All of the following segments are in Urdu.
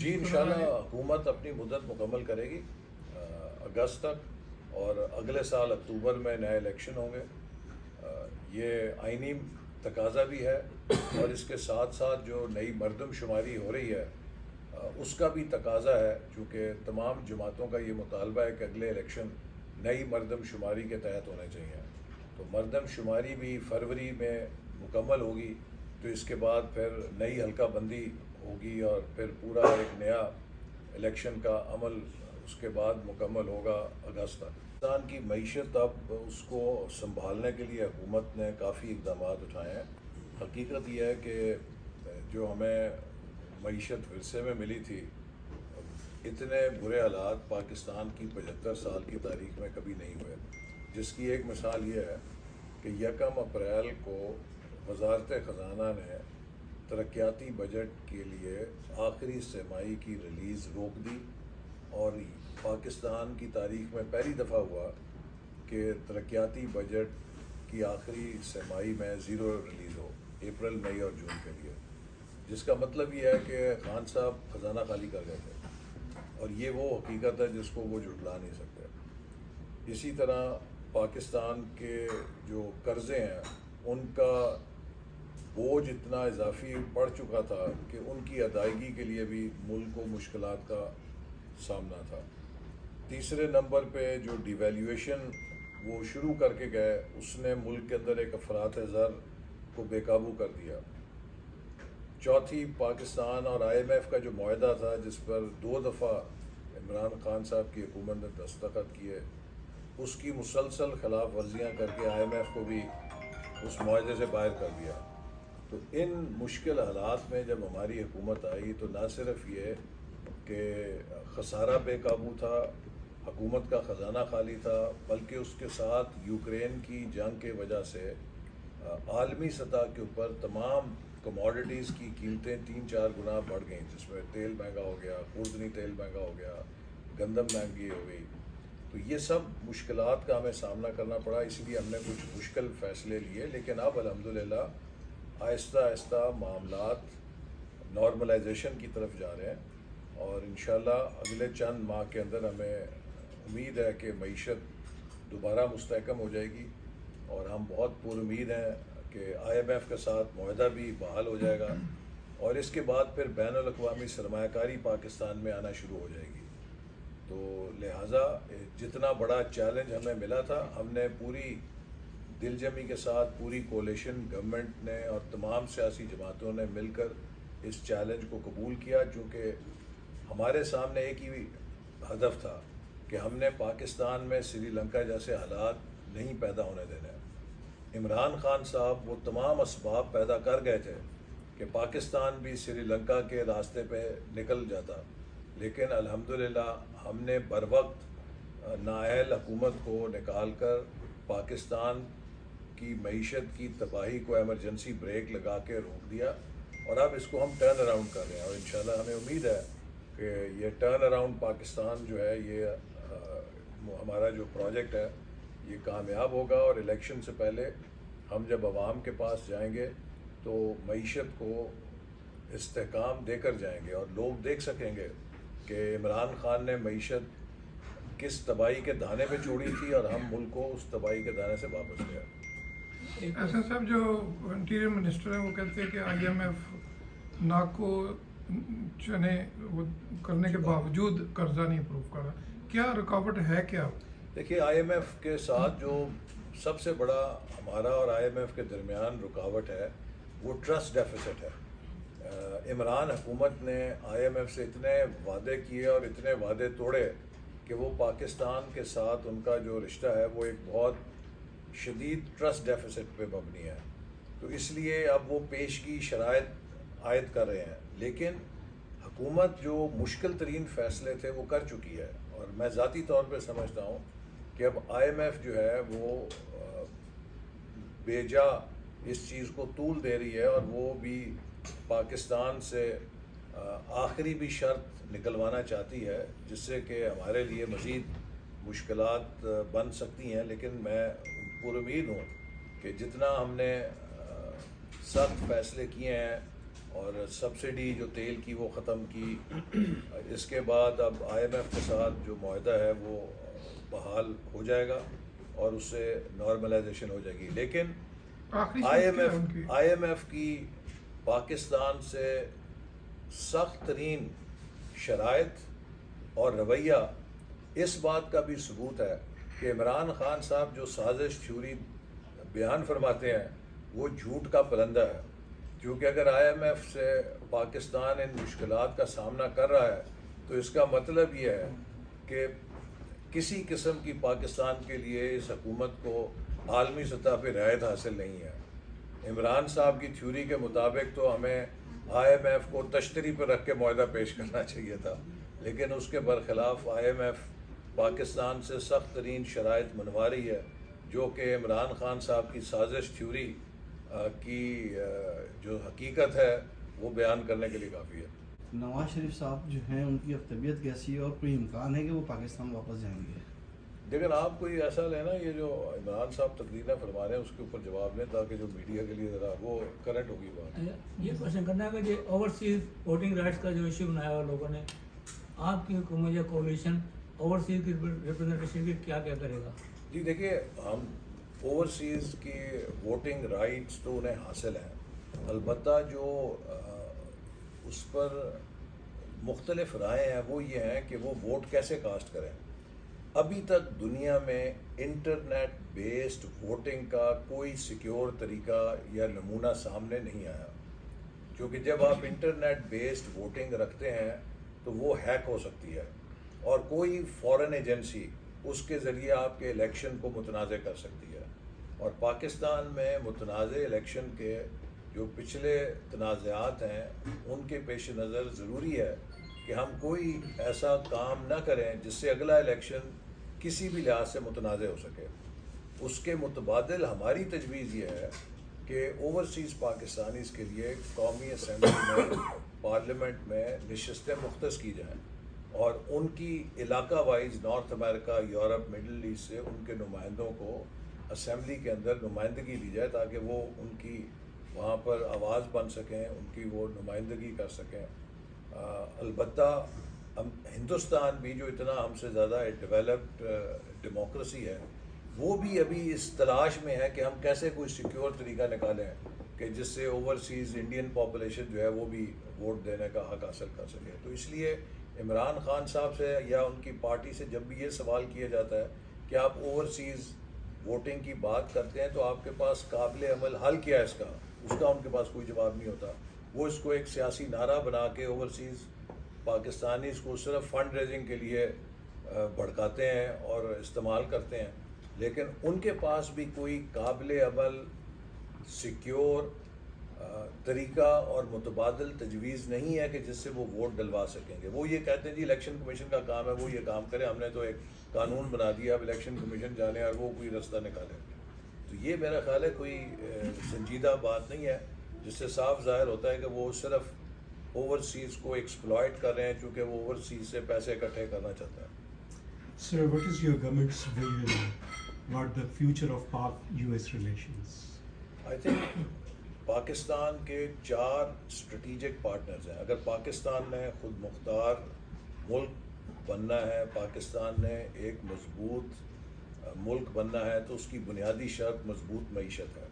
جی انشاءاللہ حکومت اپنی مدت مکمل کرے گی اگست تک، اور اگلے سال اکتوبر میں نئے الیکشن ہوں گے۔ یہ آئینی تقاضا بھی ہے، اور اس کے ساتھ ساتھ جو نئی مردم شماری ہو رہی ہے اس کا بھی تقاضا ہے، چونکہ تمام جماعتوں کا یہ مطالبہ ہے کہ اگلے الیکشن نئی مردم شماری کے تحت ہونے چاہیے۔ تو مردم شماری بھی فروری میں مکمل ہوگی، تو اس کے بعد پھر نئی حلقہ بندی ہوگی، اور پھر پورا ایک نیا الیکشن کا عمل اس کے بعد مکمل ہوگا اگست تک۔ پاکستان کی معیشت اب اس کو سنبھالنے کے لیے حکومت نے کافی اقدامات اٹھائے ہیں۔ حقیقت یہ ہے کہ جو ہمیں معیشت ورثے میں ملی تھی، اتنے برے حالات پاکستان کی 75 سال کی تاریخ میں کبھی نہیں ہوئے، جس کی ایک مثال یہ ہے کہ 1 اپریل کو وزارت خزانہ نے ترقیاتی بجٹ کے لیے آخری سرمائی کی ریلیز روک دی، اور پاکستان کی تاریخ میں پہلی دفعہ ہوا کہ ترقیاتی بجٹ کی آخری سرمائی میں زیرو ریلیز ہو، اپریل، مئی اور جون کے لیے، جس کا مطلب یہ ہے کہ خان صاحب خزانہ خالی کر گئے تھے، اور یہ وہ حقیقت ہے جس کو وہ جھٹلا نہیں سکتے۔ اسی طرح پاکستان کے جو قرضے ہیں ان کا بوجھ اتنا اضافی بڑھ چکا تھا کہ ان کی ادائیگی کے لیے بھی ملک کو مشکلات کا سامنا تھا۔ تیسرے نمبر پہ جو ڈی ویلیویشن وہ شروع کر کے گئے، اس نے ملک کے اندر ایک افراط زر کو بے قابو کر دیا۔ چوتھی، پاکستان اور آئی ایم ایف کا جو معاہدہ تھا، جس پر 2 دفعہ عمران خان صاحب کی حکومت نے دستخط کیے، اس کی مسلسل خلاف ورزیاں کر کے آئی ایم ایف کو بھی اس معاہدے سے باہر کر دیا۔ تو ان مشکل حالات میں جب ہماری حکومت آئی تو نہ صرف یہ کہ خسارہ بے قابو تھا، حکومت کا خزانہ خالی تھا، بلکہ اس کے ساتھ یوکرین کی جنگ کے وجہ سے عالمی سطح کے اوپر تمام کموڈیٹیز کی قیمتیں 3-4 گنا بڑھ گئیں، جس میں تیل مہنگا ہو گیا، خوردنی تیل مہنگا ہو گیا، گندم مہنگی ہو گئی۔ تو یہ سب مشکلات کا ہمیں سامنا کرنا پڑا، اس لیے ہم نے کچھ مشکل فیصلے لیے، لیکن اب الحمدللہ آہستہ آہستہ معاملات نارملائزیشن کی طرف جا رہے ہیں، اور انشاءاللہ اگلے چند ماہ کے اندر ہمیں امید ہے کہ معیشت دوبارہ مستحکم ہو جائے گی، اور ہم بہت پر امید ہیں کہ آئی ایم ایف کے ساتھ معاہدہ بھی بحال ہو جائے گا، اور اس کے بعد پھر بین الاقوامی سرمایہ کاری پاکستان میں آنا شروع ہو جائے گی۔ تو لہٰذا جتنا بڑا چیلنج ہمیں ملا تھا، ہم نے پوری دل جمی کے ساتھ، پوری کولیشن گورنمنٹ نے اور تمام سیاسی جماعتوں نے مل کر اس چیلنج کو قبول کیا، چونکہ ہمارے سامنے ایک ہی ہدف تھا کہ ہم نے پاکستان میں سری لنکا جیسے حالات نہیں پیدا ہونے دینے۔ عمران خان صاحب وہ تمام اسباب پیدا کر گئے تھے کہ پاکستان بھی سری لنکا کے راستے پہ نکل جاتا، لیکن الحمدللہ ہم نے بروقت نااہل حکومت کو نکال کر پاکستان کی معیشت کی تباہی کو ایمرجنسی بریک لگا کے روک دیا، اور اب اس کو ہم ٹرن اراؤنڈ کر رہے ہیں، اور انشاءاللہ ہمیں امید ہے کہ یہ ٹرن اراؤنڈ پاکستان جو ہے، یہ ہمارا جو پروجیکٹ ہے یہ کامیاب ہوگا، اور الیکشن سے پہلے ہم جب عوام کے پاس جائیں گے تو معیشت کو استحکام دے کر جائیں گے، اور لوگ دیکھ سکیں گے کہ عمران خان نے معیشت کس تباہی کے دانے پہ چھوڑی تھی، اور ہم ملک کو اس تباہی کے دانے سے واپس لے آئے۔ احسن صاحب، جو انٹیریئر منسٹر ہیں وہ کہتے ہیں کہ آئی ایم ایف ناک کو چنے وہ کرنے کے باوجود قرضہ نہیں اپروو کر رہا، کیا رکاوٹ ہے کیا؟ دیکھیے، آئی ایم ایف کے ساتھ جو سب سے بڑا ہمارا اور آئی ایم ایف کے درمیان رکاوٹ ہے وہ ٹرسٹ ڈیفیسٹ ہے۔ عمران حکومت نے آئی ایم ایف سے اتنے وعدے کیے اور اتنے وعدے توڑے کہ وہ پاکستان کے ساتھ ان کا جو رشتہ ہے وہ ایک بہت شدید ٹرسٹ ڈیفیسٹ پہ مبنی ہے، تو اس لیے اب وہ پیشگی شرائط عائد کر رہے ہیں، لیکن حکومت جو مشکل ترین فیصلے تھے وہ کر چکی ہے، اور میں ذاتی طور پہ سمجھتا ہوں کہ اب آئی ایم ایف جو ہے وہ بے جا اس چیز کو طول دے رہی ہے، اور وہ بھی پاکستان سے آخری بھی شرط نکلوانا چاہتی ہے، جس سے کہ ہمارے لیے مزید مشکلات بن سکتی ہیں، لیکن میں پر امید ہوں کہ جتنا ہم نے سخت فیصلے کیے ہیں اور سبسڈی جو تیل کی وہ ختم کی. اس کے بعد اب IMF کے ساتھ جو معاہدہ ہے وہ بحال ہو جائے گا اور اس سے نارملائزیشن ہو جائے گی. لیکن آخری شرط کیا ہے ان کی؟ IMF کی پاکستان سے سخت ترین شرائط اور رویہ اس بات کا بھی ثبوت ہے کہ عمران خان صاحب جو سازش تھیوری بیان فرماتے ہیں وہ جھوٹ کا پلندہ ہے. کیونکہ اگر IMF سے پاکستان ان مشکلات کا سامنا کر رہا ہے تو اس کا مطلب یہ ہے کہ کسی قسم کی پاکستان کے لیے اس حکومت کو عالمی سطح پہ رعایت حاصل نہیں ہے. عمران صاحب کی تھیوری کے مطابق تو ہمیں IMF کو تشتری پر رکھ کے معاہدہ پیش کرنا چاہیے تھا، لیکن اس کے برخلاف IMF پاکستان سے سخت ترین شرائط منوا رہی ہے، جو کہ عمران خان صاحب کی سازش تھیوری کی جو حقیقت ہے وہ بیان کرنے کے لیے کافی ہے. نواز شریف صاحب جو ہیں ان کی اب طبیعت کیسی ہے اور کوئی امکان ہے کہ وہ پاکستان واپس جائیں گے؟ لیکن آپ کوئی ایسا لینا، یہ جو عمران صاحب تقریریں فرما رہے ہیں اس کے اوپر جواب لیں تاکہ جو میڈیا کے لیے ذرا وہ کرنٹ ہوگی بات. یہ کوشچن کرنا ہے کہ جو اوورسیز ووٹنگ رائٹس کا جو ایشو بنایا ہوا لوگوں نے، آپ کی حکومت یا کولیشن اوورسیز کی ریپرزنٹیشن کی کیا کرے گا؟ جی دیکھیے، ہم اوورسیز کی ووٹنگ رائٹس تو انہیں حاصل ہیں، البتہ جو اس پر مختلف رائے ہیں وہ یہ ہیں کہ وہ ووٹ کیسے کاسٹ کریں. ابھی تک دنیا میں انٹرنیٹ بیسڈ ووٹنگ کا کوئی سیکیور طریقہ یا نمونہ سامنے نہیں آیا، کیونکہ جب آپ انٹرنیٹ بیسڈ ووٹنگ رکھتے ہیں تو وہ ہیک ہو سکتی ہے اور کوئی فارن ایجنسی اس کے ذریعے آپ کے الیکشن کو متنازع کر سکتی ہے. اور پاکستان میں متنازع الیکشن کے جو پچھلے تنازعات ہیں ان کے پیش نظر ضروری ہے کہ ہم کوئی ایسا کام نہ کریں جس سے اگلا الیکشن کسی بھی لحاظ سے متنازع ہو سکے. اس کے متبادل ہماری تجویز یہ ہے کہ اوورسیز پاکستانیز کے لیے قومی اسمبلی میں پارلیمنٹ میں نشستیں مختص کی جائیں اور ان کی علاقہ وائز نارتھ امریکہ، یورپ، مڈل ایسٹ سے ان کے نمائندوں کو اسمبلی کے اندر نمائندگی دی جائے تاکہ وہ ان کی وہاں پر آواز بن سکیں، ان کی وہ نمائندگی کر سکیں. البتہ ہندوستان بھی جو اتنا ہم سے زیادہ ڈیولپڈ ڈیموکریسی ہے وہ بھی ابھی اس تلاش میں ہے کہ ہم کیسے کوئی سیکیور طریقہ نکالیں کہ جس سے اوورسیز انڈین پاپولیشن جو ہے وہ بھی ووٹ دینے کا حق حاصل کر سکے. تو اس لیے عمران خان صاحب سے یا ان کی پارٹی سے جب بھی یہ سوال کیا جاتا ہے کہ آپ اوورسیز ووٹنگ کی بات کرتے ہیں تو آپ کے پاس قابل عمل حل کیا ہے اس کا ان کے پاس کوئی جواب نہیں ہوتا. وہ اس کو ایک سیاسی نعرہ بنا کے اوورسیز پاکستانی اس کو صرف فنڈ ریزنگ کے لیے بھڑکاتے ہیں اور استعمال کرتے ہیں، لیکن ان کے پاس بھی کوئی قابل عمل سیکیور طریقہ اور متبادل تجویز نہیں ہے کہ جس سے وہ ووٹ ڈلوا سکیں گے. وہ یہ کہتے ہیں جی الیکشن کمیشن کا کام ہے، وہ یہ کام کرے، ہم نے تو ایک قانون بنا دیا، اب الیکشن کمیشن جانے اور وہ کوئی رستہ نکالے. تو یہ میرا خیال ہے کوئی سنجیدہ بات نہیں ہے، جس سے صاف ظاہر ہوتا ہے کہ وہ صرف اوورسیز کو ایکسپلائٹ کر رہے ہیں چونکہ وہ اوورسیز سے پیسے اکٹھے کرنا چاہتا ہے. Sir, what is your government's vision about the future of Pak-US relations? I think Pakistan کے 4 اسٹریٹجک پارٹنرز ہیں. اگر پاکستان نے خود مختار ملک بننا ہے، پاکستان نے ایک مضبوط ملک بننا ہے تو اس کی بنیادی شرط مضبوط معیشت ہے.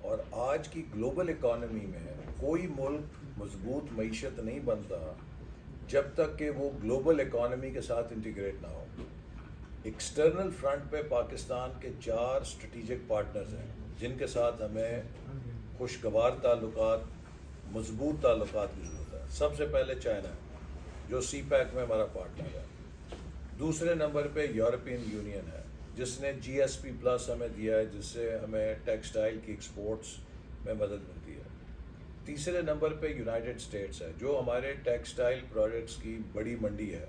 اور آج کی گلوبل اکانومی میں کوئی ملک مضبوط معیشت نہیں بنتا جب تک کہ وہ گلوبل اکانومی کے ساتھ انٹیگریٹ نہ ہو. ایکسٹرنل فرنٹ پہ پاکستان کے 4 اسٹریٹجک پارٹنرز ہیں جن کے ساتھ ہمیں خوشگوار تعلقات، مضبوط تعلقات کی ضرورت ہے. سب سے پہلے چائنا ہے جو سی پیک میں ہمارا پارٹنر ہے. دوسرے نمبر پہ یورپین یونین ہے جس نے GSP پلس ہمیں دیا ہے، جس سے ہمیں ٹیکسٹائل کی ایکسپورٹس میں مدد ملتی ہے. تیسرے نمبر پہ یونائٹڈ اسٹیٹس ہے جو ہمارے ٹیکسٹائل پروڈکٹس کی بڑی منڈی ہے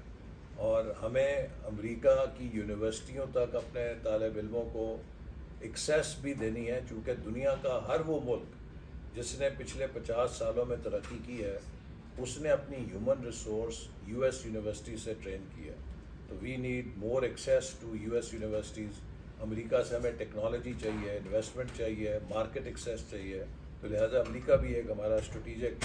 اور ہمیں امریکہ کی یونیورسٹیوں تک اپنے طالب علموں کو ایکسیس بھی دینی ہے، چونکہ دنیا کا ہر وہ ملک جس نے پچھلے 50 سالوں میں ترقی کی ہے اس نے اپنی ہیومن ریسورس US یونیورسٹی سے ٹرین کی ہے. تو we need more access to US universities. امریکہ سے ہمیں ٹیکنالوجی چاہیے، انویسٹمنٹ چاہیے، مارکیٹ ایکسیس چاہیے. تو لہٰذا امریکہ بھی ایک ہمارا اسٹریٹجک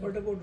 What about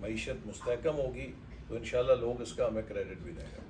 معیشت مستحکم ہوگی تو انشاءاللہ لوگ اس کا ہمیں کریڈٹ بھی دیں گے.